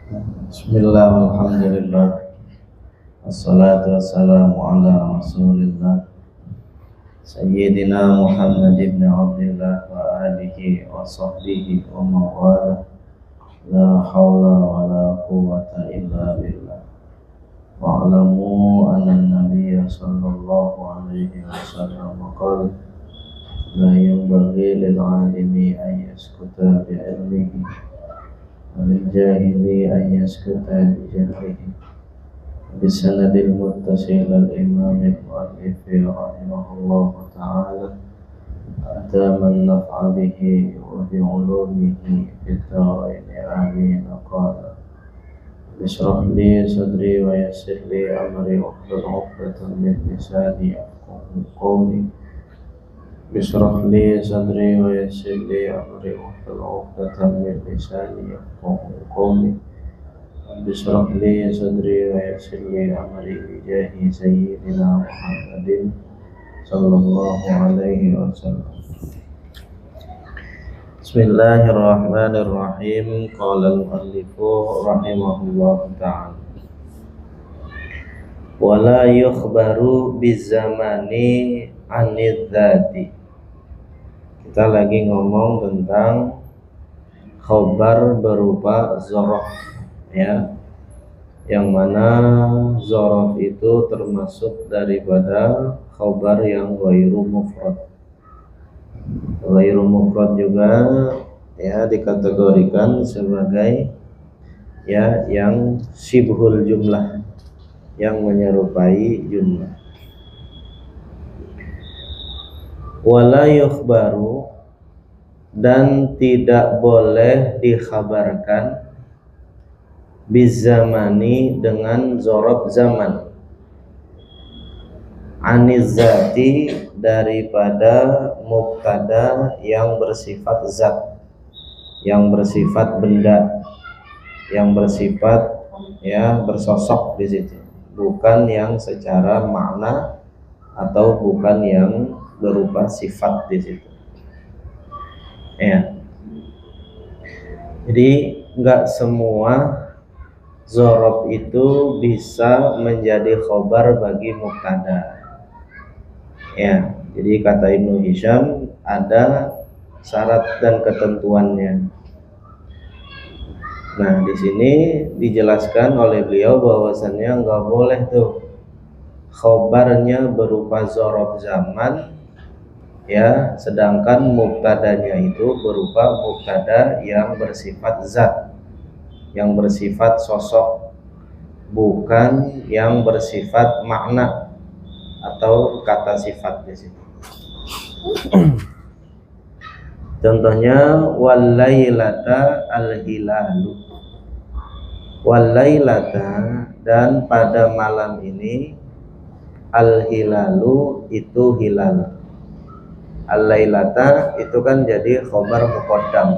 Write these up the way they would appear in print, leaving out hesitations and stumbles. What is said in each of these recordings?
Bismillah, alhamdulillah, wassalatu wassalamu ala rasulillah Sayyidina Muhammad ibn Abdillah wa alihi wa sahbihi wa mawala. La hawla wa la quwwata illa billah. Wa'alamu anna nabiyya sallallahu alaihi wasallam qala la yanbaghi lil alimi an yaskuta bi ilmihi wa lil jahili an yaskuta bi jahlihi. بسند المتصل الإمام المؤلف رحمه الله تعالى أدام النفع به وبعلومه في الدارين آمين. قال اشرح لي صدري ويسر لي أمري واحلل عقدة من لساني يفقهوا قولي. اشرح لي صدري ويسر لي أمري واحلل عقدة من لساني يفقهوا قولي. اشرح لي صدري ويسر لي أمري بجاه سيدنا محمد صلى الله عليه وسلم. Bismillahirrahmanirrahim. Qala al-muallifu rahimahullahu ta'ala wala yukhbaru bizamani anidzati. Kita lagi ngomong tentang khobar berupa zorof, ya, yang mana zorof itu termasuk daripada khobar yang ghairu mufrad. Ghairu mufrad juga ya dikategorikan sebagai ya yang syibhul jumlah, yang menyerupai jumlah. Wala yukhbaru, dan tidak boleh dikhabarkan bizamani dengan zorof zaman, anizati daripada mubtada yang bersifat zat, yang bersifat benda, yang bersifat ya bersosok di situ, bukan yang secara makna atau bukan yang berupa sifat di situ. Ya. Jadi enggak semua zorof itu bisa menjadi khobar bagi mubtada. Ya, jadi kata Ibnu Hisham ada syarat dan ketentuannya. Nah, di sini dijelaskan oleh beliau bahwasannya enggak boleh tuh khobarnya berupa zorof zaman, ya, sedangkan mubtadanya itu berupa mubtada yang bersifat zat, yang bersifat sosok, bukan yang bersifat makna atau kata sifat di situ. Contohnya walailata al-hilalu. Walailata, dan pada malam ini, al-hilalu itu hilal. Al-lailata itu kan jadi khobar muqaddam.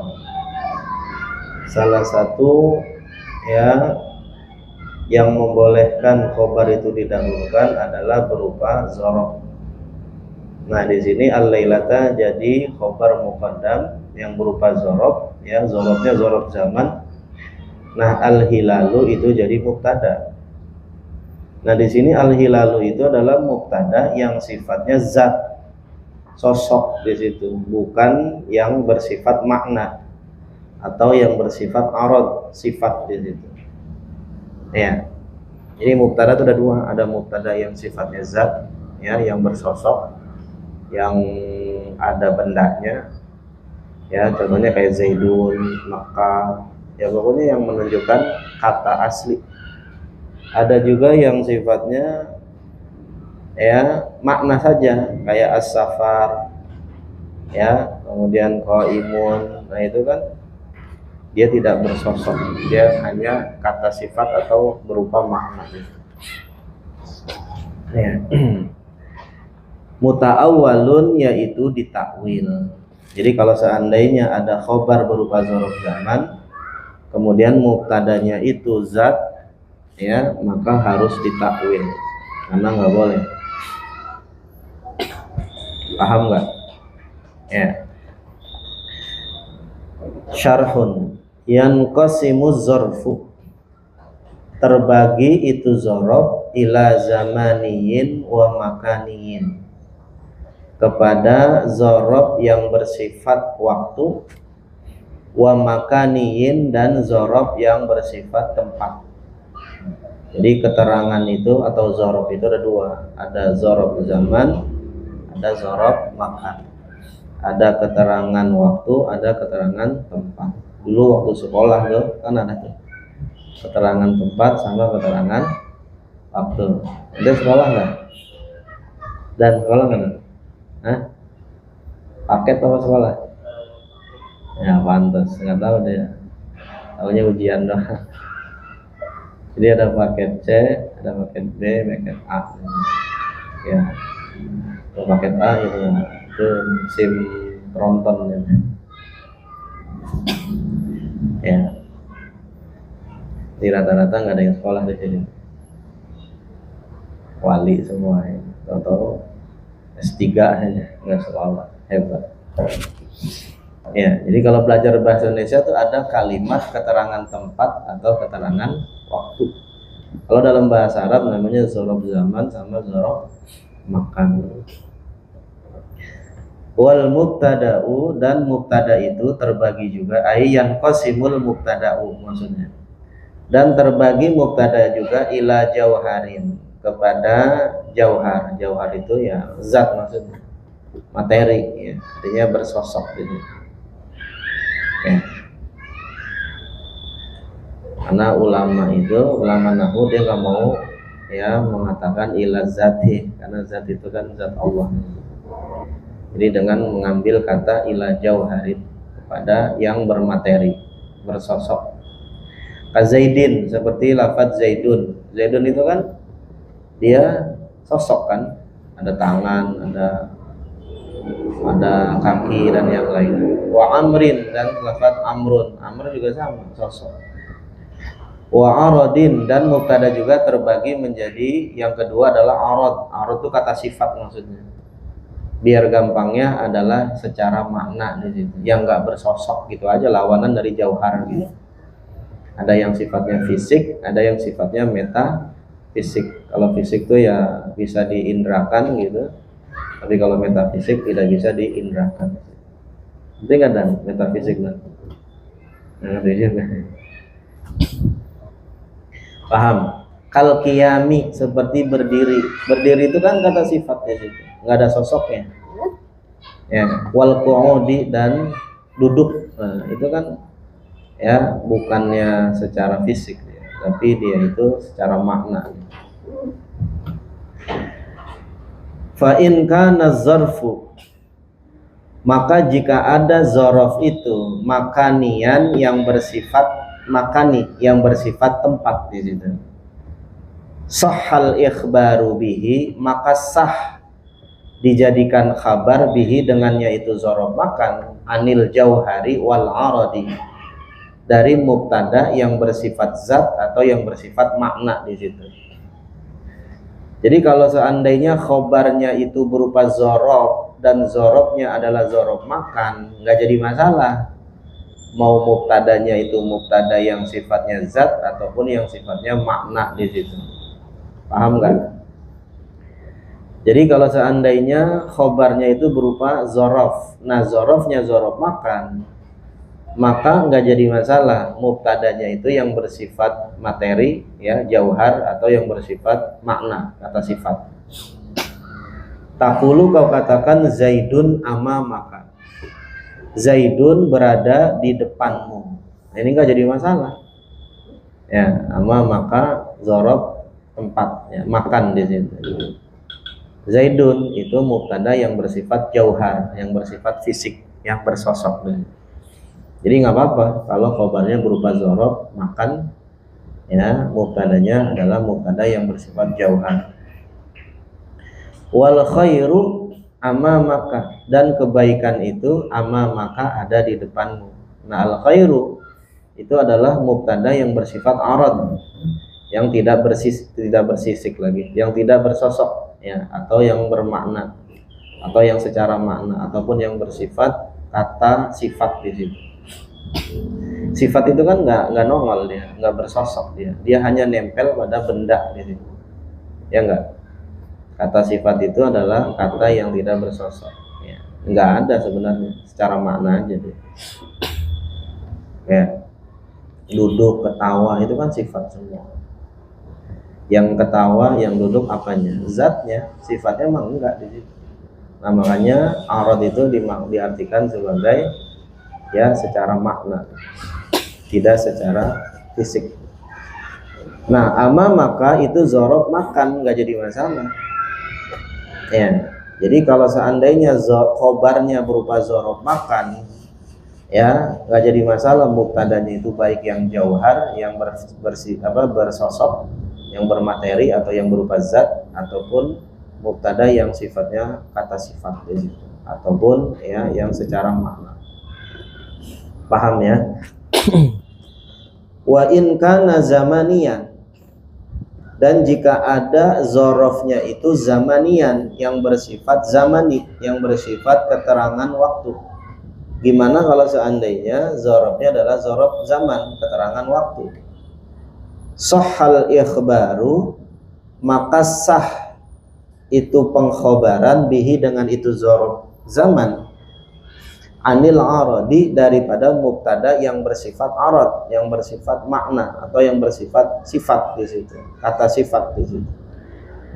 Salah satu ya yang membolehkan khobar itu didahulukan adalah berupa zorof. Nah, di sini al-lailata jadi khobar muqaddam yang berupa zorof, ya, zorofnya zorof zaman. Nah, al-hilalu itu jadi mubtada. Nah, di sini al-hilalu itu adalah mubtada yang sifatnya zat, sosok di situ, bukan yang bersifat makna atau yang bersifat arad, sifat di situ. Ya. Jadi mubtada itu ada dua, ada mubtada yang sifatnya zat, ya, yang bersosok, yang ada bendanya. Ya, contohnya kayak Zaidun, Makkah, ya pokoknya yang menunjukkan kata asli. Ada juga yang sifatnya ya makna saja, kayak as-safar, ya, kemudian qaimun. Nah, itu kan dia tidak bersosok, dia hanya kata sifat atau berupa makna. Ya. Muta'awwalun, yaitu ditakwil. Jadi kalau seandainya ada khobar berupa zorof zaman, kemudian mubtadanya itu zat, ya, maka harus ditakwil, karena nggak boleh. Paham nggak? Ya. Syarhun yanqasimu zarfu. terbagi itu zorof ila zamaniyin wa makaniyin, kepada zorof yang bersifat waktu, wa makaniyin, dan zorof yang bersifat tempat. Jadi keterangan itu atau zorof itu ada dua, ada zorof zaman, ada zorof makan. Ada keterangan waktu, ada keterangan tempat. Dulu waktu sekolah tuh kan ada tuh keterangan tempat sama keterangan waktu. Ada sekolah nggak? Dan sekolah nggak? Hah? Paket apa sekolah? Ya pantas, nggak tahu deh. Tahunya ujian doang. Jadi ada paket C, ada paket B, paket A. Ya, kalau paket A itu SIM tronton ya. Ya. Di rata-rata nggak ada yang sekolah di sini. Wali semua ya. Tahu-tahu S3 aja nggak sekolah, hebat. Ya, jadi kalau belajar bahasa Indonesia tuh ada kalimat keterangan tempat atau keterangan waktu. Kalau dalam bahasa Arab namanya zorof zaman sama zorof makan. Wal mubtada'u, dan mubtada itu terbagi juga, ayyan qasimul mubtada'u maksudnya. Dan terbagi mubtada juga ila jauharin, kepada jauhar. Jauhar itu ya zat maksudnya, materi ya, artinya bersosok gitu. Ya. Karena ulama nahu dia nggak mau ya mengatakan ila zati, karena zat itu kan zat Allah. Jadi dengan mengambil kata ila jauharin, kepada yang bermateri, bersosok. Kazaidin, seperti lafadz zaidun. Zaidun itu kan dia sosok kan, ada tangan, ada kaki dan yang lain. Wa amrin, dan lafadz amrun. Amr juga sama, sosok. Wa aradin, dan mubtada juga terbagi menjadi, yang kedua adalah arad. Arad itu kata sifat maksudnya. Biar gampangnya adalah secara makna di situ, yang enggak bersosok gitu aja, lawanan dari jauhar gitu. Ada yang sifatnya fisik, ada yang sifatnya metafisik. Kalau fisik tuh ya bisa diindrakan gitu, tapi kalau metafisik tidak bisa diindrakan. Penting ada metafisik lah. Nah, paham? Kal qiyami, seperti berdiri. Berdiri itu kan kata sifatnya situ, nggak ada sosoknya. Ya, wal qu'udi, dan duduk. Nah, itu kan ya bukannya secara fisik ya, tapi dia itu secara makna. Fa in kana zarfu, maka jika ada zorof itu makanian, yang bersifat makani, yang bersifat tempat di situ, sahhal ikhbaru bihi, maka sah dijadikan khabar bihi dengannya itu zorof makan, anil jauhari wal aradi, dari mubtada yang bersifat zat atau yang bersifat makna di situ. Jadi kalau seandainya khobarnya itu berupa zorof dan zorofnya adalah zorof makan, nggak jadi masalah. Mau mubtadanya itu mubtada yang sifatnya zat ataupun yang sifatnya makna di situ. Paham nggak? Jadi kalau seandainya khobarnya itu berupa zorof, nah zorofnya zorof makan, maka nggak jadi masalah mubtadanya itu yang bersifat materi ya, jauhar, atau yang bersifat makna, kata sifat. Takulu, kau katakan zaidun amamaka, zaidun berada di depanmu. Nah, ini nggak jadi masalah ya, amamaka zorof tempat ya, makan di situ. Zaidun itu mubtada yang bersifat jauhar, yang bersifat fisik, yang bersosok. Jadi nggak apa-apa kalau khobarnya berupa zorof makan, ya mubtadanya adalah mubtada yang bersifat jauhar. Wal khairu amamaka, dan kebaikan itu amamaka ada di depanmu. Nah, al khairu itu adalah mubtada yang bersifat arad, yang tidak bersisik lagi, yang tidak bersosok ya, atau yang bermakna, atau yang secara makna, ataupun yang bersifat kata sifat di situ. Sifat itu kan nggak nongol, dia nggak bersosok, dia hanya nempel pada benda di situ, ya enggak. Kata sifat itu adalah kata yang tidak bersosok, ya. Nggak ada sebenarnya secara makna aja dia. Ya, duduk, ketawa itu kan sifat semua. Yang ketawa, yang duduk apanya? Zatnya, sifatnya mah enggak di situ. Nah makanya arad itu diartikan sebagai ya secara makna, tidak secara fisik. Nah maka itu zorob makan, nggak jadi masalah. Ya, jadi kalau seandainya khobarnya berupa zorob makan, ya nggak jadi masalah. Mubtadanya itu baik yang jauhar, yang bersosok, yang bermateri atau yang berupa zat, ataupun mubtada yang sifatnya kata sifat di situ, ataupun ya yang secara makna. Paham ya? Wa in kana zamaniyan, dan jika ada zorofnya itu zamanian, yang bersifat zamani, yang bersifat keterangan waktu. Gimana kalau seandainya zorofnya adalah zorof zaman, keterangan waktu? Sahhal ikhbaru, maka sah itu pengkhobaran bihi dengan itu zorof zaman, anil aradi, daripada mubtada yang bersifat arad, yang bersifat makna atau yang bersifat sifat di situ, kata sifat di situ.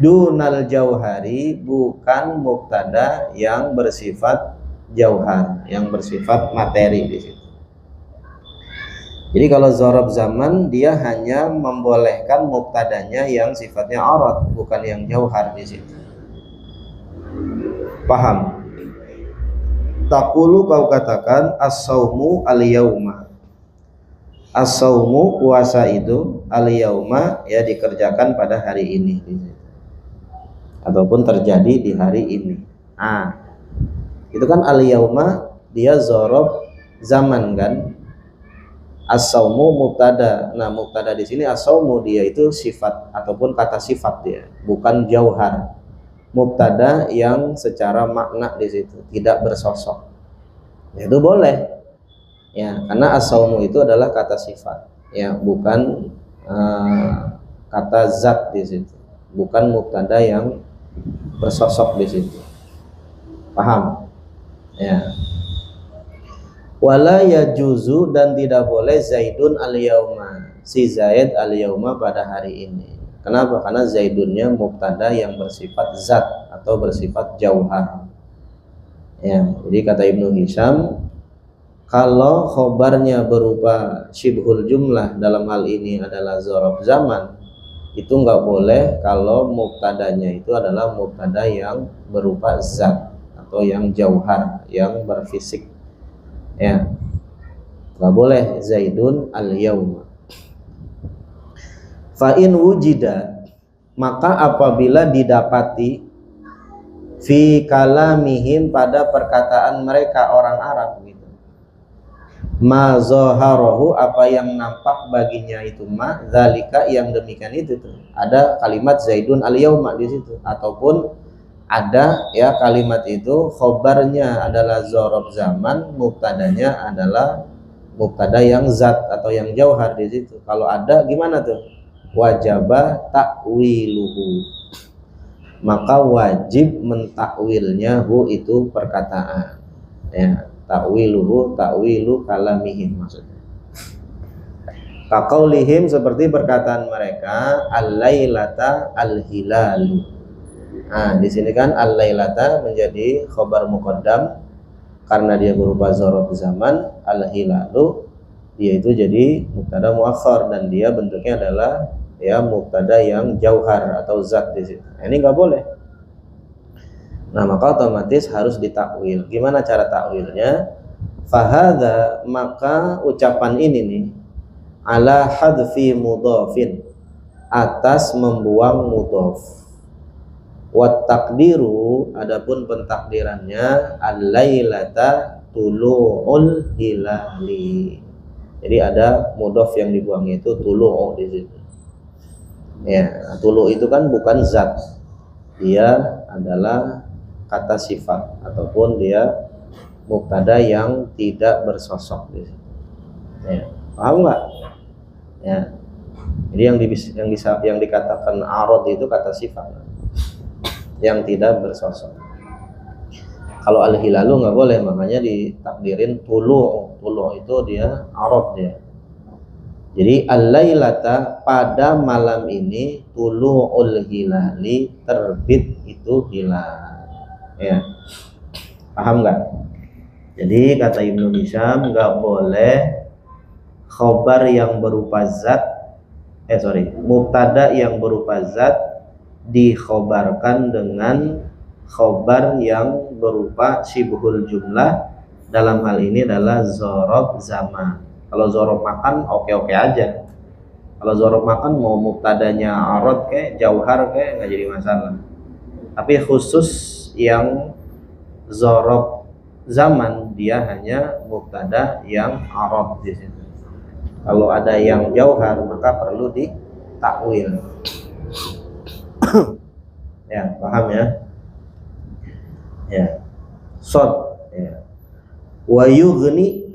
Dunal jauhari, bukan mubtada yang bersifat jauhar, yang bersifat materi di situ. Jadi kalau zorof zaman dia hanya membolehkan mubtadanya yang sifatnya arad, bukan yang jauhar di situ. Paham? Taqulu, kau katakan as-saumu al-yauma. As-saumu, puasa itu, al-yauma, ya dikerjakan pada hari ini, ataupun terjadi di hari ini. Itu kan al-yauma, dia zorof zaman kan. As-saumu mubtada. Nah mubtada di sini as-saumu, dia itu sifat ataupun kata sifat, dia bukan jauhar. Mubtada yang secara makna di situ tidak bersosok, itu boleh ya, karena as-saumu itu adalah kata sifat ya, bukan kata zat di situ, bukan mubtada yang bersosok di situ. Paham ya? Wala yajuzu, dan tidak boleh Zaidun al-yauma, si Zaid al-yauma pada hari ini. Kenapa? Karena Zaidunnya mubtada yang bersifat zat atau bersifat jauhar. Ya, jadi kata Ibnu Hisham, kalau khobarnya berupa syibhul jumlah, dalam hal ini adalah zorof zaman, itu nggak boleh kalau mubtadanya itu adalah mubtada yang berupa zat atau yang jauhar, yang berfisik. Ya, nggak boleh Zaidun al-yauma. Fa'in wujida, maka apabila didapati fi kalamihim, pada perkataan mereka orang Arab gitu, ma zoharohu, apa yang nampak baginya itu, ma zalika, yang demikian itu tuh. Ada kalimat Zaidun al-yauma di situ, ataupun ada ya kalimat itu khobarnya adalah zorof zaman, mubtadanya adalah mubtada yang zat atau yang jauhar di situ. Kalau ada gimana tuh? Wajaba takwiluhu, maka wajib mentakwilnya hu, itu perkataan ya, takwiluhu, takwilu kalamihim maksudnya. Kaqaulihim, seperti perkataan mereka, al-lailata al-hilalu. Nah di sini kan al-lailata menjadi khobar muqaddam karena dia berupa zorof zaman, al-hilalu dia itu jadi mubtada muakhar, dan dia bentuknya adalah ya mubtada yang jauhar atau zat di situ. Ini nggak boleh. Nah maka otomatis harus ditakwil. Gimana cara takwilnya? Fahadha, maka ucapan ini nih, ala hadfi mudhafin, atas membuang mudhaf. Wat takdiru, adapun pentakdirannya, al-lailata tulu'ul hilali. Jadi ada mudhaf yang dibuang, itu tulu'u di situ. Ya, tulu itu kan bukan zat, dia adalah kata sifat ataupun dia mubtada yang tidak bersosok di situ. Ya, Paham nggak? Ya. Jadi yang dikatakan arad itu kata sifat yang tidak bersosok. Kalau al-hilalu nggak boleh, makanya ditakdirin tulu itu dia arad dia. Jadi al-lailata, pada malam ini, tulu'ul hilali, terbit itu hilal. Ya. Paham nggak? Jadi kata Ibnu Hisham, nggak boleh khobar yang berupa zat, mubtada yang berupa zat dikhobarkan dengan khobar yang berupa syibhul jumlah. Dalam hal ini adalah zorob zaman. Kalau zorob makan oke-oke aja. Kalau zorob makan mau mubtadanya arad kayak jauhar kayak nggak jadi masalah. Tapi khusus yang zorob zaman dia hanya mubtada yang arad di situ. Kalau ada yang jauhar maka perlu ditakwil. Ya, paham ya? Ya. Sod ya. Wa yughni,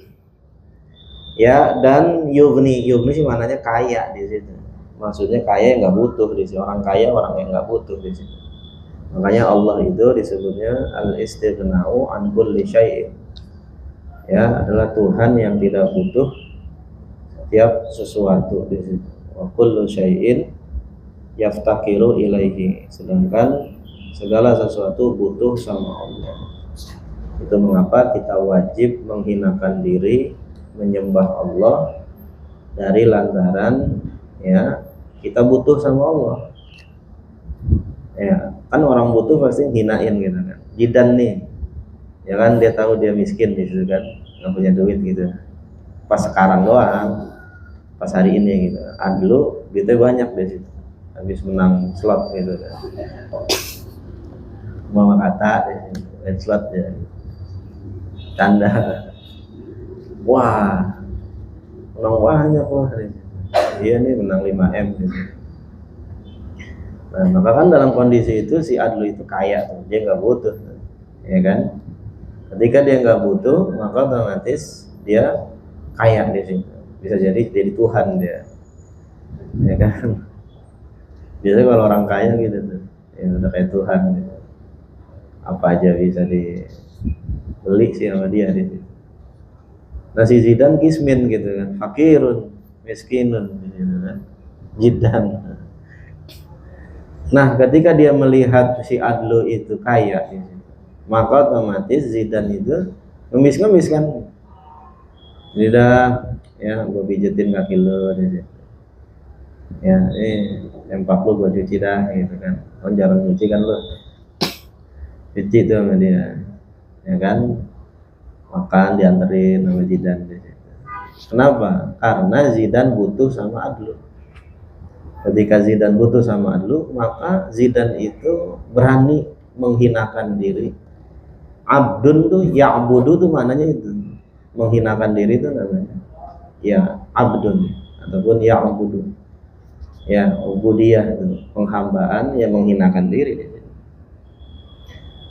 ya, dan yughni sih maknanya kaya di situ. Maksudnya kaya yang nggak butuh di situ. Orang kaya orang yang nggak butuh di situ. Makanya Allah itu disebutnya al-istighna'u an kulli syai'in. Ya, adalah Tuhan yang tidak butuh setiap sesuatu di situ. Wa kullu syai'in yaftakiru ilaihi. Sedangkan segala sesuatu butuh sama Allah. Itu mengapa kita wajib menghinakan diri menyembah Allah dari lantaran ya kita butuh sama Allah. Ya, kan orang butuh pasti hinain gitu kan. Jidan nih. Ya kan dia tahu dia miskin gitu kan, nggak punya duit gitu. Pas sekarang doang, pas hari ini gitu. Dulu duitnya banyak di situ. Habis menang slot gitu kan. Mama kata main slot ya. Tanda. Wah. Menang banyak loh hari ini. Dia nih menang 5M gitu. Nah, maka kan dalam kondisi itu si Adlu itu kaya tuh. Dia nggak butuh. Ya kan? Ketika dia nggak butuh, maka otomatis dia kaya di situ. Bisa jadi Tuhan dia. Ya kan? Biasanya kalau orang kaya gitu tuh, ya udah kayak Tuhan gitu. Apa aja bisa dibeli sih sama dia gitu. Nah si Zidan kismin gitu kan, fakirun, miskinun gitu kan, jidan. Nah ketika dia melihat si Adlu itu kaya gitu, maka otomatis Zidan itu ngemis kan. Zidan, ya gue pijetin kaki lo gitu. Ya empak lu buat cuci dah gitu kan. Oh jarang cuci kan lu, cuci tuh sama dia, ya kan, makan dianterin sama Zidan. Kenapa? Karena Zidan butuh sama Adlu. Ketika Zidan butuh sama Adlu, maka Zidan itu berani menghinakan diri. Abdun tuh ya'budu tuh maknanya itu, menghinakan diri itu namanya ya abdun ataupun ya'budu. Ya, ubudiyah itu penghambaan yang menghinakan diri.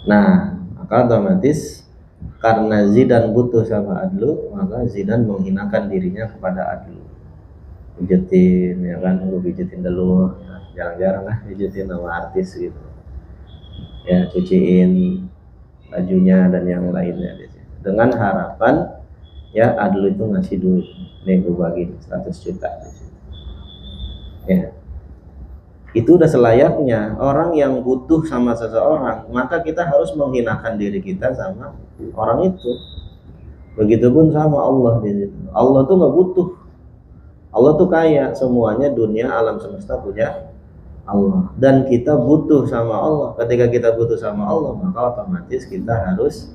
Nah, maka otomatis karena Zidan butuh sama Adlu, maka Zidan menghinakan dirinya kepada Adlu. Pijetin, ya kan, gue pijetin dulu, ya, jarang-jarang lah pijetin sama artis gitu. Ya, cuciin bajunya dan yang lainnya dengan harapan ya Adlu itu ngasih duit, nih gue bagi 100 juta. Ya, itu udah selayaknya orang yang butuh sama seseorang, maka kita harus menghinakan diri kita sama orang itu. Begitupun sama Allah di situ. Allah tuh nggak butuh, Allah tuh kaya, semuanya dunia alam semesta punya Allah, dan kita butuh sama Allah. Ketika kita butuh sama Allah, maka otomatis kita harus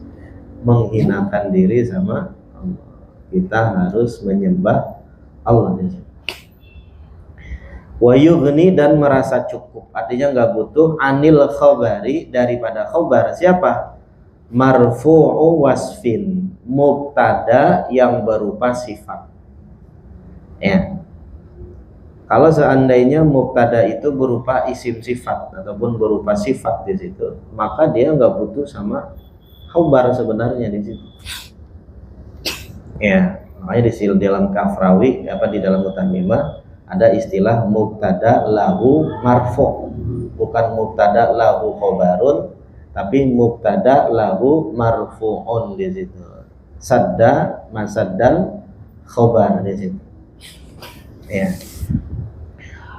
menghinakan diri sama Allah. Kita harus menyembah Allah di situ. Wa yughni, dan merasa cukup, artinya nggak butuh, anil khabari, daripada khabar. Siapa? Marfu'u wasfin, mubtada yang berupa sifat. Ya. Kalau seandainya mubtada itu berupa isim sifat ataupun berupa sifat di situ, maka dia nggak butuh sama khabar sebenarnya di situ. Ya, Makanya di dalam Kafrawi di dalam Mutammimah ada istilah mubtada lahu marfu, bukan mubtada lahu khobarun, tapi mubtada lahu marfu'un di situ. Sadda masaddal khobar di situ. Ya.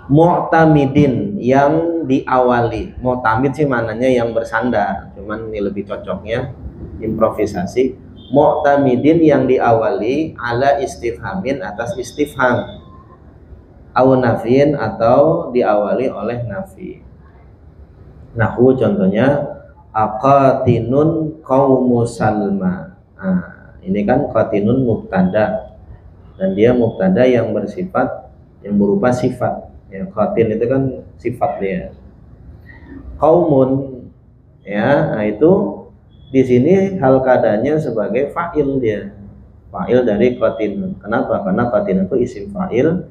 Mu'tamidin yang diawali. Mu'tamid sih maknanya yang bersandar, cuman ini lebih cocoknya improvisasi. Mu'tamidin yang diawali ala istifhamin atas istifham, au nafin atau diawali oleh nafi. Nahwu contohnya aqatinun qaumu Salma. Nah, ini kan qatinun mubtada dan dia mubtada yang bersifat yang berupa sifat. Ya, qatin itu kan sifat dia. Qaumun ya, nah itu di sini hal keadaannya sebagai fa'il dia. Fa'il dari qatinun. Kenapa? Karena qatinun itu isim fa'il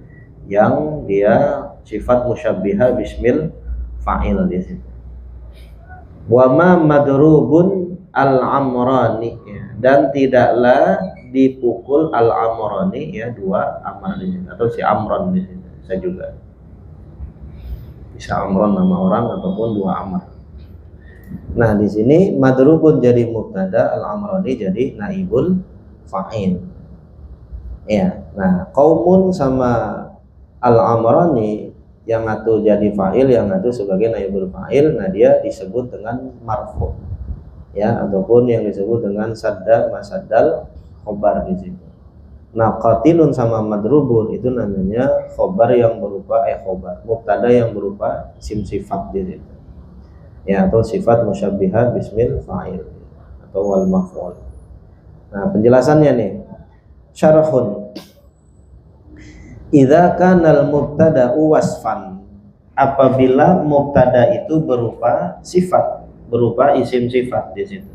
yang dia sifat musyabbihah bismil fa'il di situ. Wa ma madrubun al-amrani ya. Dan tidaklah dipukul al-amrani ya, dua amr di sini atau si amron di sini. Bisa juga. Bisa amron nama orang ataupun dua amr. Nah, di sini madrubun jadi mubtada, al-amrani jadi naibul fa'il. Ya. Nah, qaumun sama al-amrani yang satu jadi fa'il, yang satu sebagai naibul fa'il, nah dia disebut dengan marfu. Ya, ataupun yang disebut dengan sadda masaddal khobar di situ. Nah, qatilun sama madrubun itu namanya khobar yang berupa khobar, mubtada yang berupa isim sifat di situ. Ya, atau sifat musyabbihah bismil fa'il atau wal maf'ul. Nah, penjelasannya nih. Syarahun. Idza kana al-mubtada'u wasfan, apabila mubtada itu berupa sifat, berupa isim sifat di situ.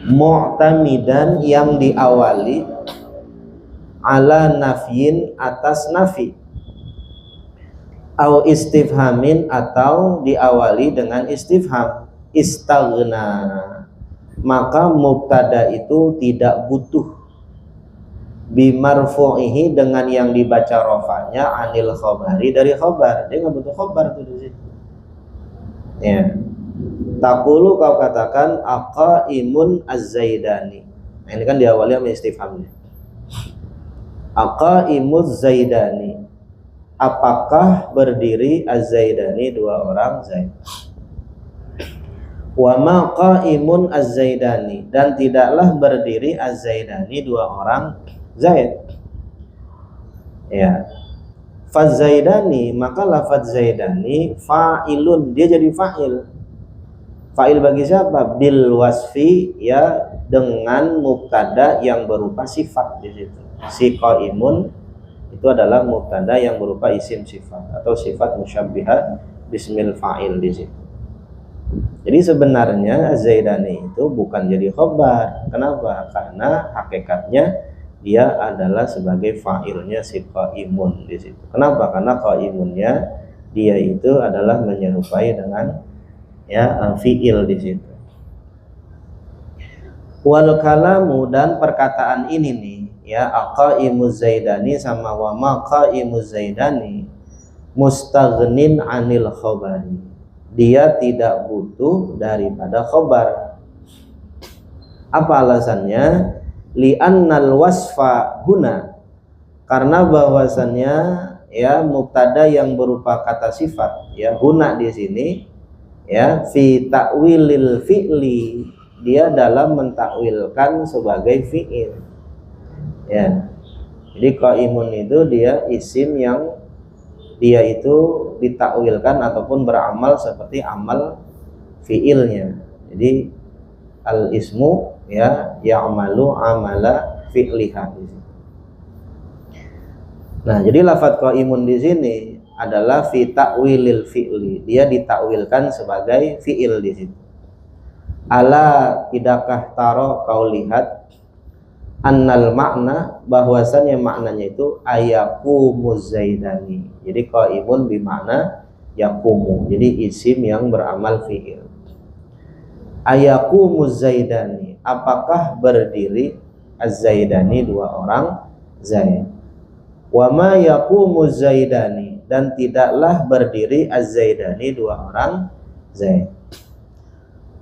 Mu'tamidan yang diawali ala nafyin atas nafi, au istifhamin atau diawali dengan istifham, istaghna, maka mubtada itu tidak butuh bimarfu'ihi dengan yang dibaca rofanya anil khobari dari khobar. Dia nggak butuh khobar tuh di situ. Ya. Takulu kau katakan aqaimun az-zaidani. Nah, ini kan diawali sama istifhamnya. Aqaimuz zaidani. Apakah berdiri az-zaidani, dua orang Zaid. Wa ma qaimun az-zaidani, dan tidaklah berdiri az-zaidani, dua orang Zaid. Ya. Faz-zaidani, maka lafaz zaidani fa'ilun, dia jadi fa'il. Fa'il bagi siapa? Bil wasfi, ya, dengan mubtada yang berupa sifat di situ. Si qaimun itu adalah mubtada yang berupa isim sifat atau sifat musyabbihah bismil fa'il di situ. Jadi sebenarnya zaidani itu bukan jadi khobar. Kenapa? Karena hakikatnya dia adalah sebagai fa'ilnya si qaimun di situ. Kenapa? Karena qaimunnya dia itu adalah menyerupai dengan ya fi'il di situ. Wal kalamu, dan perkataan ini nih ya, aqaimuz zaidani sama wa ma qaimuz zaidani mustaghnin anil khobari, dia tidak butuh daripada khobar. Apa alasannya? Li'annal wasfa huna, karena bahwasannya ya mubtada yang berupa kata sifat ya huna di sini ya fi ta'wilil fi'li, dia dalam mentakwilkan sebagai fi'il. Ya. Jadi qaimun itu dia isim yang dia itu ditakwilkan ataupun beramal seperti amal fi'ilnya. Jadi al ismu ya ya'malu amala fi'liha. Nah, jadi lafadz qaimun di sini adalah fi ta'wilil fi'li, dia ditakwilkan sebagai fi'il di situ. Ala, tidakkah taro kau lihat annal makna, bahwasannya maknanya itu ayakumuz zaidani. Jadi qaimun bimakna yakumu, jadi isim yang beramal fi'il. Ayakumuz zaidani, apakah berdiri az-zaidani, dua orang zaid. Wa ma yaqumu zaidani, dan tidaklah berdiri az-zaidani, dua orang zaid.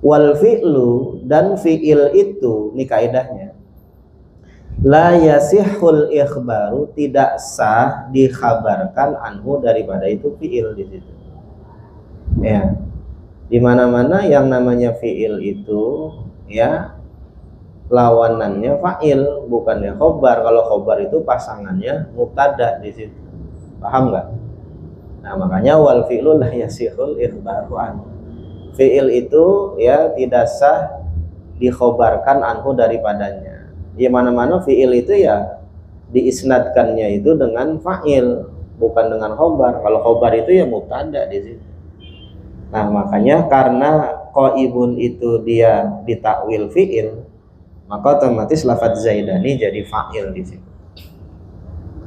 Wal fi'lu, dan fi'il itu, ini kaidahnya, la yasihul ikhbaru, tidak sah dikhabarkan anhu, daripada itu fi'il di situ. Ya, di mana-mana yang namanya fi'il itu ya lawanannya fa'il, bukannya khobar. Kalau khobar itu pasangannya mubtada di situ. Paham nggak? Nah, makanya wal fi'lu la yasihul ikhbaru anhu. Fi'il itu ya tidak sah dikhobarkan anhu, daripadanya. Di mana-mana fi'il itu ya diisnadkannya itu dengan fa'il, bukan dengan khobar. Kalau khobar itu ya mubtada di situ. Nah, makanya karena qaibun itu dia ditakwil fi'il, maka otomatis lafadz zaidani jadi fa'il di situ.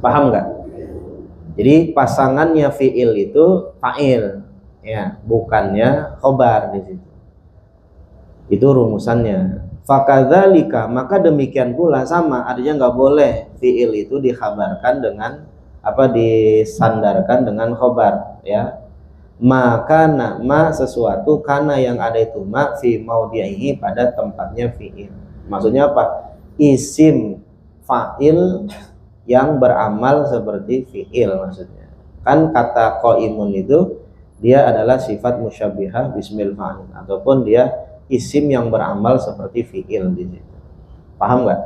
Paham nggak? Jadi pasangannya fi'il itu fa'il, ya, bukannya khobar di situ. Itu rumusannya. Fakadzalika, maka demikian pula, sama, artinya nggak boleh fi'il itu dikhabarkan dengan disandarkan dengan khobar, ya. Maka ma sesuatu, karena yang ada itu ma fi maudhi'ihi, pada tempatnya fi'il. Maksudnya apa? Isim fa'il yang beramal seperti fi'il maksudnya. Kan kata qaimun itu dia adalah sifat musyabbihah bismil fa'il, ataupun dia isim yang beramal seperti fi'il di situ. Paham nggak?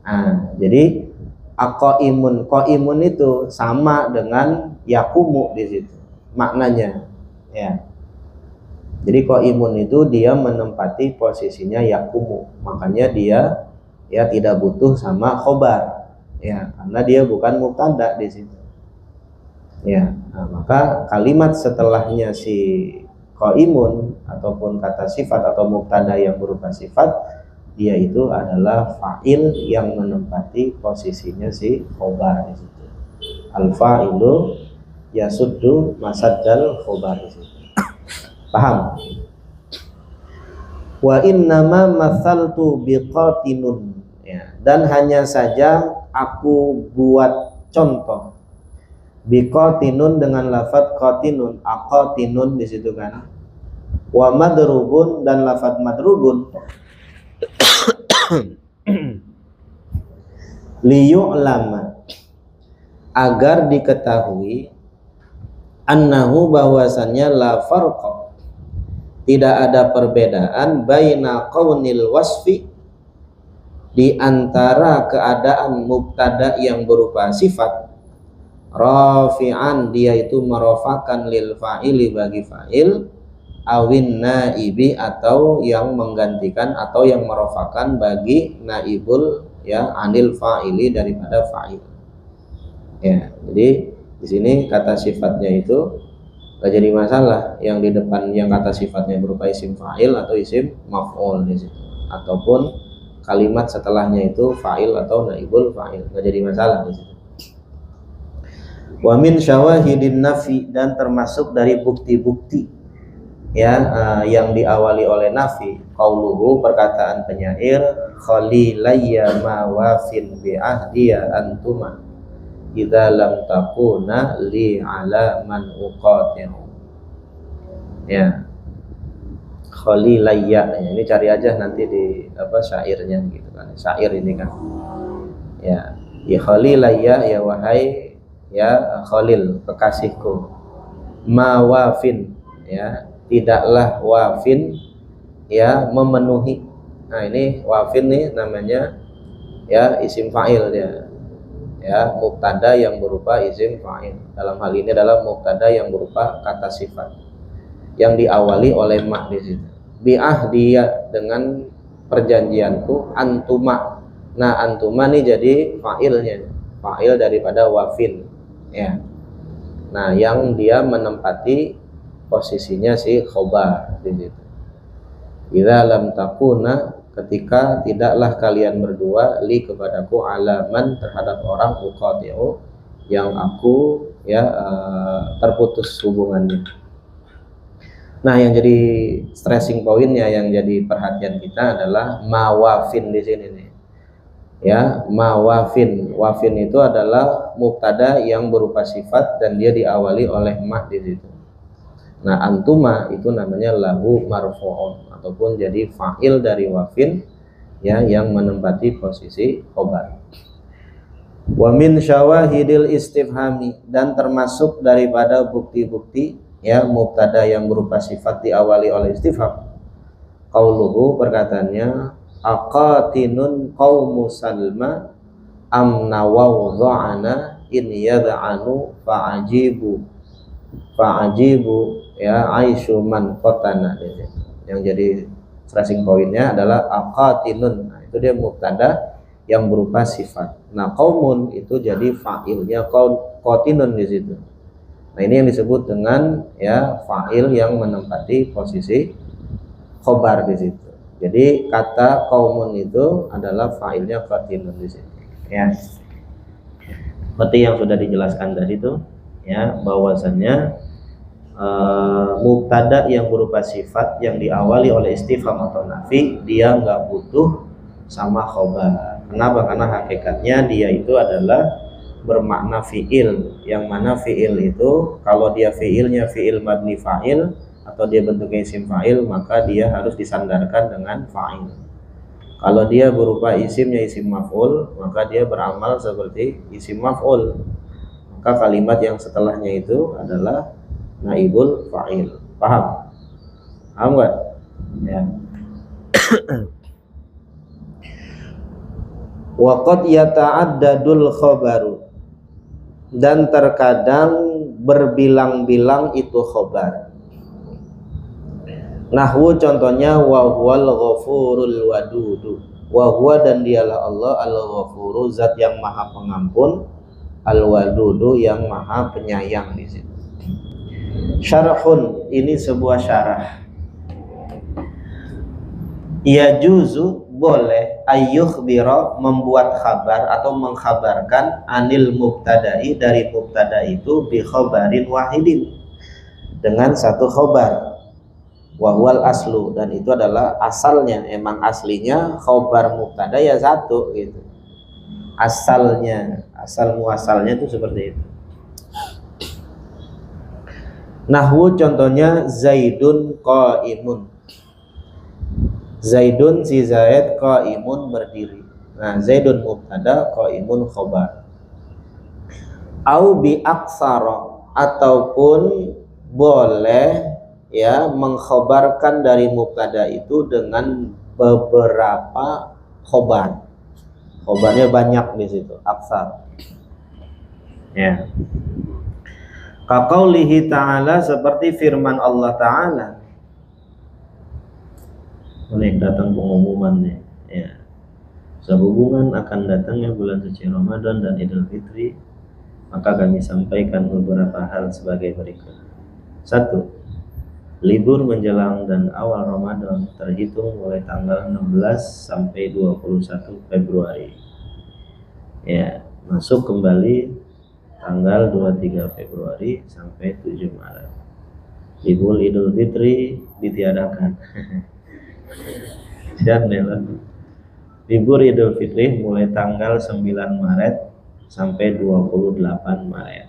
Nah, jadi qaimun itu sama dengan yakumu di situ maknanya, ya. Jadi qaimun itu dia menempati posisinya yakumu, makanya dia ya tidak butuh sama khobar, ya, karena dia bukan mubtada di situ, ya. Nah, maka kalimat setelahnya si qaimun ataupun kata sifat atau mubtada yang berupa sifat, dia itu adalah fa'il yang menempati posisinya si khobar di situ. Al-fa'ilu yasuddu masaddal khobar di situ. Paham? Wa innama mathaltu biqatinun, ya, dan hanya saja aku buat contoh biqatinun dengan lafadz qatinun, aqatinun di situ kan. Wa madrubun, dan lafadz madrubun liyu'lama, agar diketahui, annahu, bahwasannya, la farqa, tidak ada perbedaan, baina qaunil wasfi, di antara keadaan mubtada yang berupa sifat, rafi'an, dia itu merofakan, lil fa'ili, bagi fa'il, awin naibi, atau yang menggantikan atau yang merofakan bagi naibul, ya, anil fa'ili, daripada fa'il, ya. Jadi di sini kata sifatnya itu gak jadi masalah yang di depan yang kata sifatnya berupa isim fa'il atau isim maf'ul di situ, ataupun kalimat setelahnya itu fa'il atau naibul fa'il, gak jadi masalah di situ. Wa min syawahidin nafi, dan termasuk dari bukti-bukti, ya, yang diawali oleh nafi, qauluhu, perkataan penyair, khalilayya ma wafin bi ahdiya antuma idza lam takuna li ala man uqatil, ya. Khalilayya, ya, ini cari aja nanti di syairnya gitu kan, syair ini kan, ya. Ya khalilayya, ya wahai, ya, khalil, kekasihku, ma wafin, ya, tidaklah wafin, ya, memenuhi. Nah, ini wafin nih namanya, ya, isim fa'il dia, ya, mubtada yang berupa isim fa'il. Dalam hal ini adalah mubtada yang berupa kata sifat yang diawali oleh ma di situ. Bi'ahdiya, dengan perjanjianku, antuma. Nah, antuma nih jadi fa'ilnya, fa'il daripada wafin, ya. Nah, yang dia menempati posisinya si khobar di situ. Idza lam takuna, ketika tidaklah kalian berdua, li, kepadaku, alaman, terhadap orang, uqati'u, yang aku, ya, terputus hubungannya. Nah, yang jadi stressing pointnya, yang jadi perhatian kita adalah mawafin di sini nih. Ya, mawafin. Wafin itu adalah mubtada yang berupa sifat dan dia diawali oleh ma di situ. Nah, antuma itu namanya lahu marfu'un ataupun jadi fa'il dari wafin ya yang menempati posisi khobar. Wa min syawahidil istifhami, dan termasuk daripada bukti-bukti ya mubtada yang berupa sifat diawali oleh istifham. Qauluhu, perkataannya, aqatinun qaumu salma am nawadha'ana in yad'anu fa'ajibu ya aisyu man qatana. Yang jadi stressing pointnya adalah aqatinun. Nah, itu dia mubtada yang berupa sifat. Nah, qaumun itu jadi fa'ilnya qatinun di situ. Nah, ini yang disebut dengan ya fa'il yang menempati posisi khobar di situ. Jadi kata qaumun itu adalah fa'ilnya qatinun di situ. Ya. Seperti yang sudah dijelaskan tadi itu ya bahwasannya mubtada yang berupa sifat yang diawali oleh istifham atau nafi dia nggak butuh sama khobar. Kenapa? Karena hakikatnya dia itu adalah bermakna fi'il, yang mana fi'il itu kalau dia fi'ilnya fi'il mabni fa'il atau dia bentuknya isim fa'il, maka dia harus disandarkan dengan fa'il. Kalau dia berupa isimnya isim maf'ul, maka dia beramal seperti isim maf'ul. Maka kalimat yang setelahnya itu adalah naibul fa'il. Paham? Paham nggak? Ya. Waqad yata'addadul khabaru, dan terkadang berbilang-bilang itu khobar. Nahwu contohnya wa huwal ghafurul wadudu. Wa huwa, dan dialah Allah al-ghafuru, zat yang maha pengampun, al-wadudu yang maha penyayang di situ. Syarhun, ini sebuah syarah. Ya juzu, boleh, ayyukhbira, membuat khabar atau mengkhabarkan anil mubtada'i, dari mubtada itu bi khabarin wahidin, dengan satu khabar. Wahwal aslu, dan itu adalah asalnya, emang aslinya khabar mubtada ya satu gitu. Asalnya, asal muasalnya itu seperti itu. Nahwu contohnya Zaidun qaimun. Zaidun si Zaid, qaimun berdiri. Nah, Zaidun mubtada, qaimun khabar. Au bi aksara, ataupun boleh ya mengkhabarkan dari mubtada itu dengan beberapa khobar. Khobarnya banyak di situ, aksar. Ya. Kaqaulihi ta'ala, seperti firman Allah Ta'ala. Ini datang pengumuman nih, ya. Sehubungan akan datangnya bulan suci Ramadan dan Idul Fitri, maka kami sampaikan beberapa hal sebagai berikut. 1. Libur menjelang dan awal Ramadan terhitung mulai tanggal 16 sampai 21 Februari. Ya, masuk kembali tanggal 23 Februari sampai 7 Maret. Libur Idul Fitri ditiadakan. Libur Idul Fitri mulai tanggal 9 Maret sampai 28 Maret.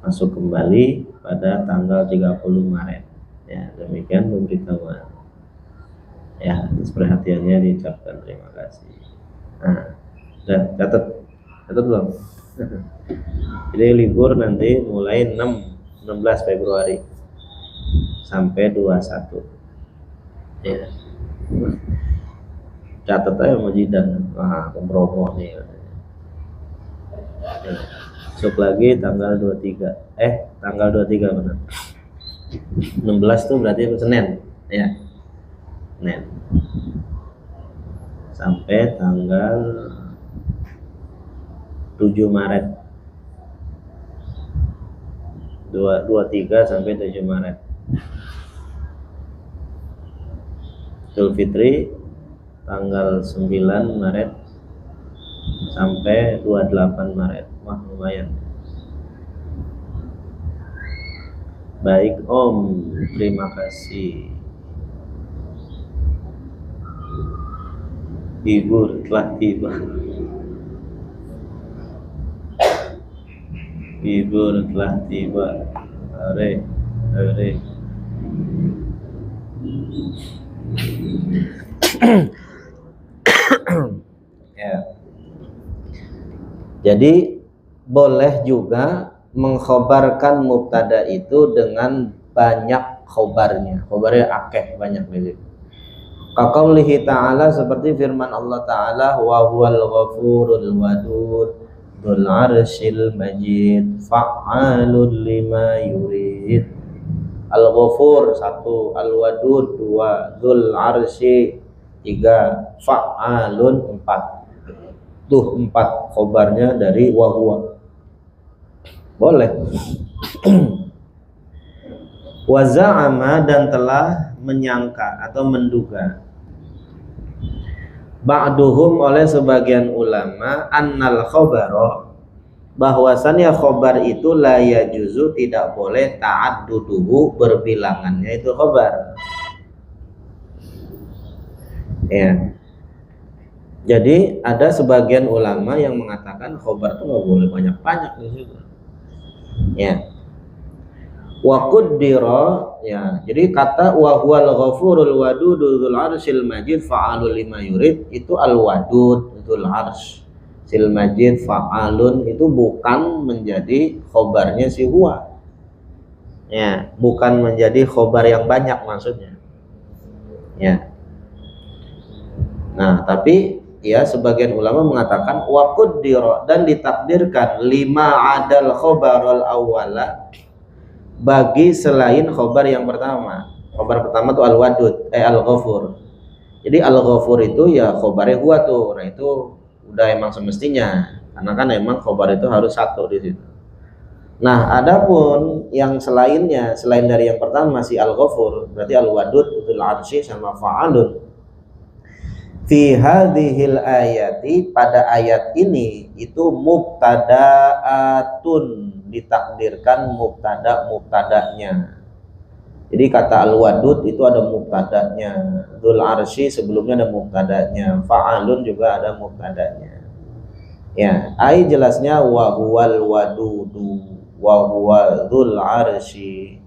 Masuk kembali pada tanggal 30 Maret. Ya, demikian pemberitahuan. Ya, atas perhatiannya diucapkan terima kasih. Nah, udah catat belum? Jadi libur nanti mulai 16 Februari sampai 21. Ya. Catat aja Majidan. Wah, pemromo nih. Besok lagi tanggal 23. Tanggal 23 benar. 16 tuh berarti Senin, ya. Senin. Sampai tanggal 7 Maret. 23 sampai 7 Maret. Idul Fitri tanggal 9 Maret sampai 28 Maret. Wah, lumayan. Baik Om, terima kasih. Libur telah tiba. Ibu telah tiba. Are. Ya. Jadi boleh juga mengkhobarkan mubtada itu dengan banyak khobarnya. Khobarnya akeh banyak gitu. Kaqaulihi ta'ala, seperti firman Allah Ta'ala, wa huwal ghafurul wadud dzul arsyil majid fa'alul lima yurid. Al-Ghafur 1, Al-Wadud 2, Dzul Arsy 3, Fa'alun 4. Tuh 4 khobarnya dari wa huwa. Boleh. Wa za'ama, dan telah menyangka atau menduga, ba'duhum, oleh sebagian ulama, annal khabara, bahwasannya khobar itu la yajuzu, tidak boleh ta'adduduhu, berbilangannya itu khobar. Ya. Jadi ada sebagian ulama yang mengatakan khobar itu nggak boleh banyak-banyak di situ. Ya. Wa quddira, ya. Jadi kata wa huwal ghafurul wadud dzul arsyil majid fa'alul lima yurid, itu al-wadud dzul arsy sil majid fa'alun, itu bukan menjadi khobarnya si huwa. Ya, bukan menjadi khobar yang banyak maksudnya. Ya. Nah, tapi ya sebagian ulama mengatakan wa quddira, dan ditakdirkan lima adal khobarul awwala, bagi selain khobar yang pertama. Khobar pertama itu al-wadud, al-ghafur. Jadi al-ghafur itu ya khobarnya huwa tuh. Nah, itu udah emang semestinya, karena kan emang khobar itu harus satu di situ. Nah, adapun yang selainnya, selain dari yang pertama si al-ghafur, berarti al-wadud, dzul arsy sama fa'alun. Fi hadhil ayati, pada ayat ini itu mubtada'atun, ditakdirkan mubtadanya. Jadi kata al-wadud itu ada mubtadanya, dzul arsy sebelumnya ada mubtadanya, fa'alun juga ada mubtadanya. Ya, ai jelasnya wa huwal wadudu wa huwa dzul arsy.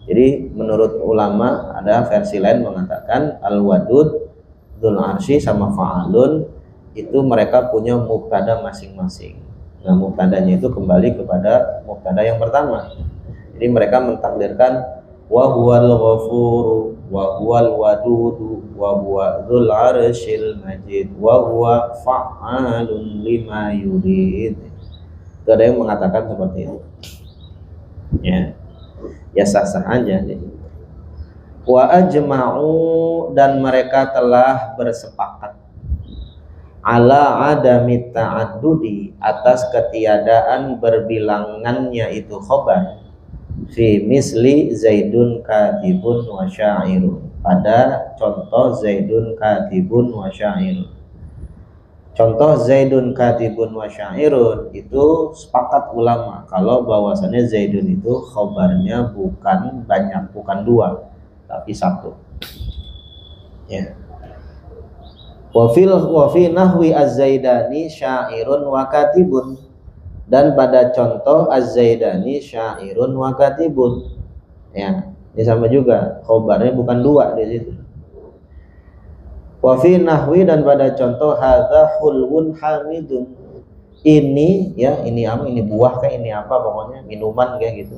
Jadi menurut ulama ada versi lain mengatakan al-wadud, dzul arsy sama fa'alun itu mereka punya mubtada masing-masing. Nah, mubtadanya itu kembali kepada mubtada yang pertama. Jadi mereka mentakdirkan wa huwal ghafuru wa huwal wadudu wa huwa dzul arsyil majid wa huwa fa'alun lima yurid. Itu ada yang mengatakan seperti itu. Ya. Ya sah-sah aja. Wa ajma'u, dan mereka telah bersepakat ala adami ta'addudi, atas ketiadaan berbilangannya itu khobar, fi misli zaidun katibun wa syairun, pada contoh zaidun katibun wa syairun. Contoh zaidun katibun wa syairun itu sepakat ulama kalau bahwasannya zaidun itu khobarnya bukan banyak, bukan dua, tapi satu. Ya. Wa fi nahwi az-zaidani syairun wa katibun, dan pada contoh az-zaidani syairun wa katibun. Ya, ini sama juga, khobarnya bukan dua di situ. Wa fi nahwi, dan pada contoh hadza hulwun hamidun. Ini ya, ini apa? Ini buah kayak ini apa pokoknya, minuman kayak gitu.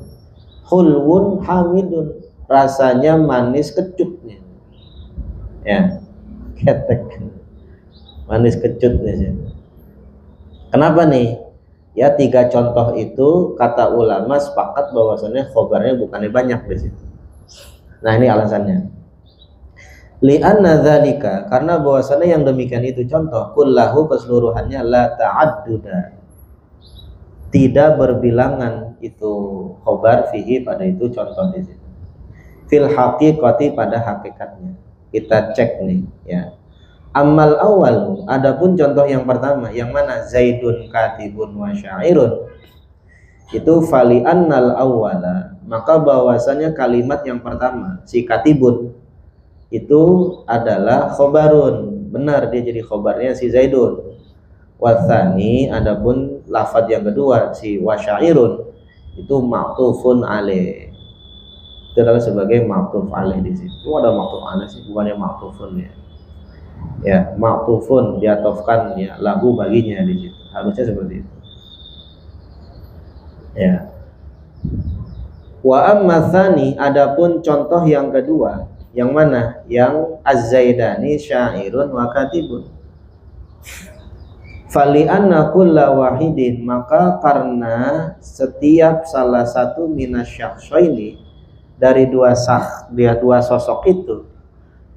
Hulwun hamidun, rasanya manis kecut. Ya. Ketek. Manis kecut di sini. Kenapa nih? Ya, 3 contoh itu kata ulama sepakat bahwasannya khobarnya bukannya banyak di situ. Nah, ini alasannya. Li'anna dzalika, karena bahwasannya yang demikian itu contoh kullahu, keseluruhannya la ta'adduda, tidak berbilangan itu khobar fihi, pada itu contoh di situ. Fil haqiqati, pada hakikatnya. Kita cek nih ya. Amal awal, adapun contoh yang pertama, yang mana zaidun katibun wa syairun, itu fali annal awwala, maka bahwasanya kalimat yang pertama si katibun itu adalah khobarun, benar dia jadi khobarnya si zaidun. Watsani, adapun lafadz yang kedua si wa syairun, itu ma'tufun alaih. Itu adalah sebagai ma'tuf alaih di situ. Itu ada ma'tuf alaih sih, bukannya ma'tufun ya. Ya, ma'tufun diatofkan ya lahu baginya di situ. Harusnya seperti itu. Ya. Wa amma tsani, adapun contoh yang kedua, yang mana? Yang az-zaidani syairun wa katibun. Fali anna kulla wahidin, maka karena setiap salah satu minasyakhsaini dari dua sosok itu,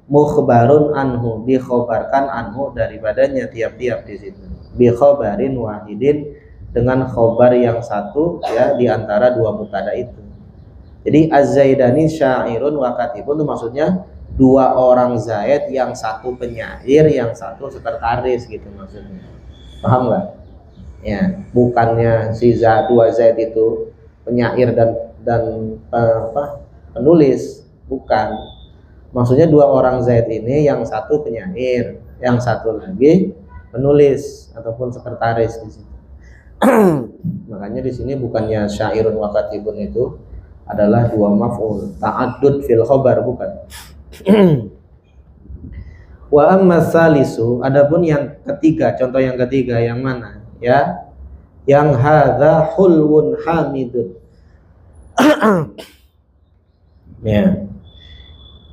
mukhbarun anhu, dikhabarkan anhu daripadanya tiap-tiap di situ. Bi khabarin wahidin, dengan khabar yang satu ya di antara dua mubtada itu. Jadi az-zaidani syairun wa katibun itu maksudnya dua orang zaid, yang satu penyair, yang satu sekretaris gitu maksudnya. Paham nggak? Ya, bukannya si dua zaid itu penyair dan penulis, bukan. Maksudnya dua orang zaid ini, yang satu penyair, yang satu lagi penulis ataupun sekretaris di situ. Makanya di sini bukannya syairun wa katibun itu adalah dua maf'ul, ta'addud fil khabar, bukan. Wa amma salisu, adapun yang ketiga, contoh yang ketiga yang mana? Ya, yang hadza hulwun hamidun. Ya.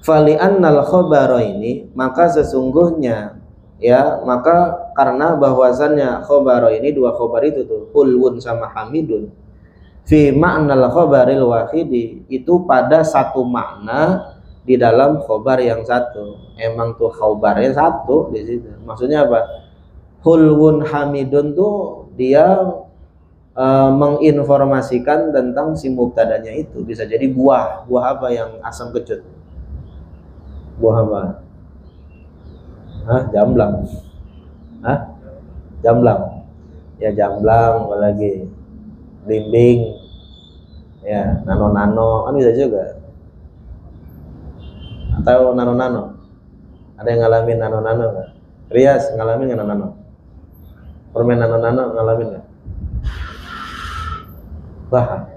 Fali annal khabara ini, maka sesungguhnya ya, maka karena bahwasannya khabara ini, dua khabar itu tuh hulwun sama hamidun, fi ma'nal khabaril wahidi, itu pada satu makna di dalam khobar yang satu. Emang tuh khobarnya satu di situ. Maksudnya apa? Hulwun hamidun tuh dia menginformasikan tentang si mubtadanya itu. Bisa jadi buah apa yang asam kecut? Buah apa? Jamblang. Jamblang. Ya jamblang, apalagi blimbing. Ya, nano-nano kan bisa juga. Atau nano-nano, ada yang ngalamin nano-nano nggak? Rias ngalamin nggak nano-nano? Permen nano-nano ngalamin nggak? Wah,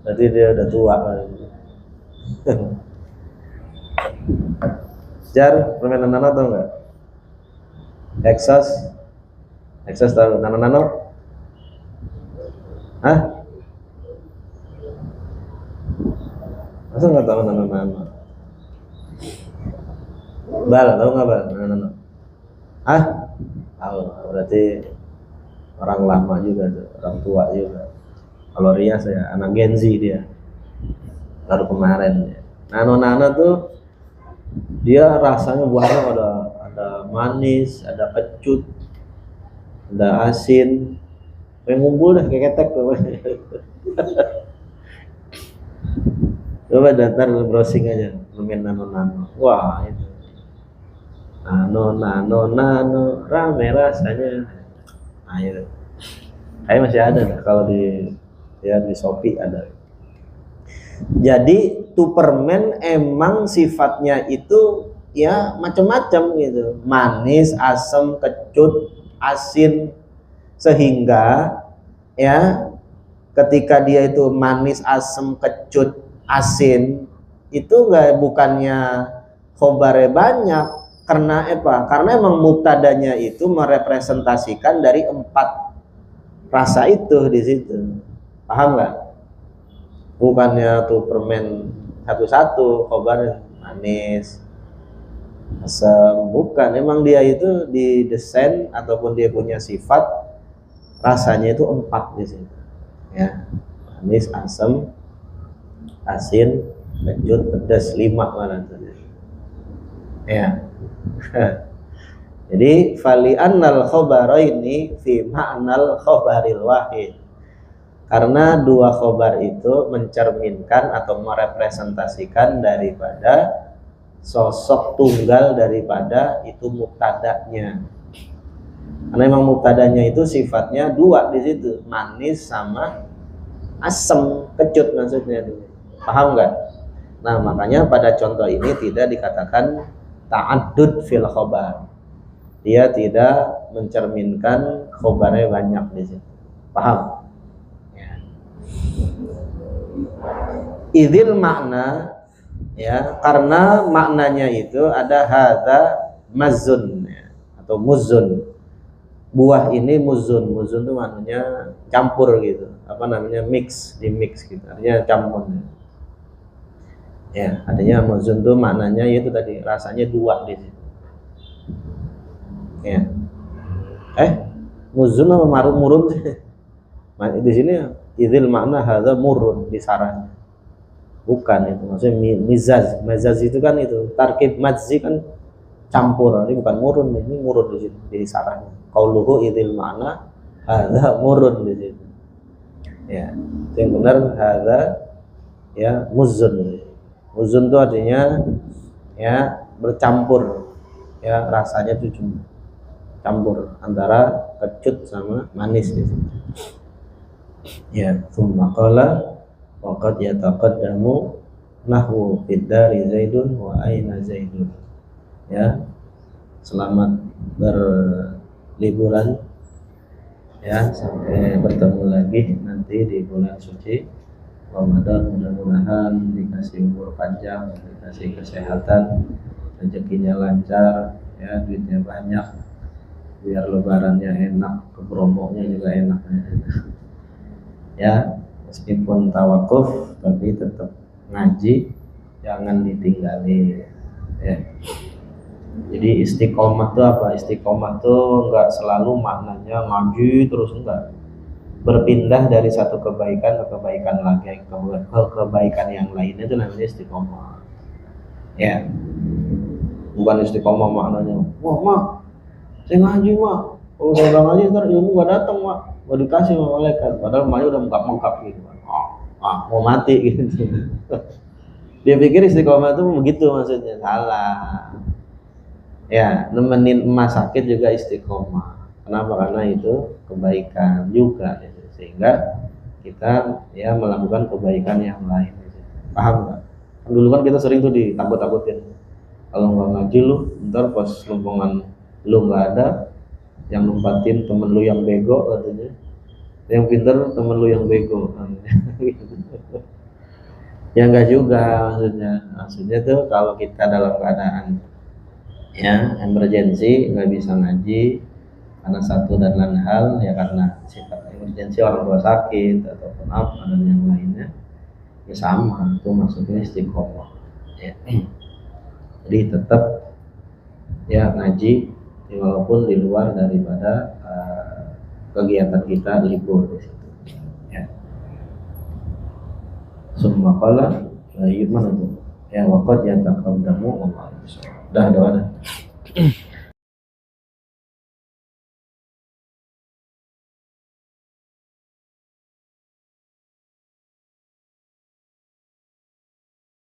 berarti dia udah tua. Jar, permen nano-nano tau nggak? Exos tahu nano-nano? Masa nggak tahu nano-nano? Bal, tahu nggak Bal? Tahu, berarti orang lama juga tuh, orang tua juga. Kalau Rias ya anak Gen Z dia, baru kemarin. Nano tuh dia rasanya buahnya ada manis, ada kecut, ada asin, kayak ngumpul dah kayak ketek tuh. Coba daftar browsing aja, permen nano. Wah itu. Nano rame rasanya. Ayo. Kayak masih ada dah kalau di Shopee ada. Jadi tuh permen emang sifatnya itu ya macam-macam gitu. Manis, asam, kecut, asin, sehingga ya ketika dia itu manis, asam, kecut, asin itu bukannya khobarnya banyak. Karena apa? Karena emang mubtadanya itu merepresentasikan dari 4 rasa itu di situ. Paham nggak? Bukannya tuh permen satu-satu khobar manis, asam, bukan. Emang dia itu didesain ataupun dia punya sifat rasanya itu 4 di situ. Ya, manis, asam, asin, kecut, pedas, 5 mana tadi. Ya. Jadi fali annal khabaraini fi ma'nal khabaril wahid, karena dua khabar itu mencerminkan atau merepresentasikan daripada sosok tunggal daripada itu mubtadanya. Karena memang mubtadanya itu sifatnya 2 di situ, manis sama asam, kecut maksudnya. Paham nggak? Nah makanya pada contoh ini tidak dikatakan ta'addud fil khobar. Dia tidak mencerminkan khobarnya banyak di situ. Paham? Ya. Idzil makna, ya, karena maknanya itu ada hadza mazun, ya, atau muzun. Buah ini muzun. Muzun itu maknanya campur gitu. Apa namanya? Mix, di mix gitu. Artinya campur. Ya, artinya muzun itu maknanya itu tadi rasanya dua di situ. Ya. Muzun apa murun sih? Di sini idzil makna hadza murun di sarah. Bukan itu, maksudnya mizaz. Mizaz itu kan itu tarkib majzi kan campur. Ini bukan murun, ini murun di situ di sarahnya. Qauluhu idzil makna hadza murun di situ. Ya, itu yang benar hadza ya muzun. Muzun itu artinya ya bercampur. Ya, rasanya itu campur antara kecut sama manis di situ. Ya, tsumma qala wa qad yataqaddamu nahwu fid dari Zaidun wa aina Zaidun. Ya, selamat berliburan ya, sampai bertemu lagi nanti di bulan suci Ramadan. Mudah-mudahan dikasih umur panjang, dikasih kesehatan, rezekinya lancar, ya, duitnya banyak, biar lebarannya enak, ke Bromonya juga enak. Ya, meskipun tawakuf tapi tetap ngaji, jangan ditinggali. Ya. Jadi istiqomah itu apa? Istiqomah itu enggak selalu maknanya ngaji terus, enggak. Berpindah dari satu kebaikan ke kebaikan lagi, ke kebaikan yang lainnya, itu namanya istiqomah. Ya. Bukan istiqomah maknanya, wah mak, saya ngaji mak, kalau saya nggak ngaji ntar ilmu nggak datang mak, nggak dikasih sama malaikat. Padahal maknya udah mengkap gitu. Mau mati gitu. Dia pikir istiqomah itu begitu maksudnya, salah. Ya, nemenin emas sakit juga istiqomah. Kenapa? Karena itu kebaikan juga, gitu. Sehingga kita ya melakukan kebaikan yang lain. Gitu. Paham nggak? Dulu kan kita sering tuh ditakut-takutin. Kalau nggak ngaji lu, ntar pas lompongan lu nggak ada, yang nempatin temen lu yang bego katanya, yang pinter temen lu yang bego. Ya enggak juga maksudnya tuh kalau kita dalam keadaan ya emergency, nggak bisa ngaji karena satu dan lain hal, ya karena sifat emergency, orang tua sakit ataupun apa dan yang lainnya, ya sama, itu maksudnya istiqomah. Ya. Jadi tetap ya ngaji walaupun di luar daripada kegiatan kita libur di situ. Ya. Summa qala, gimana tuh? Ya waqad yataqaddamu Allah. Dah.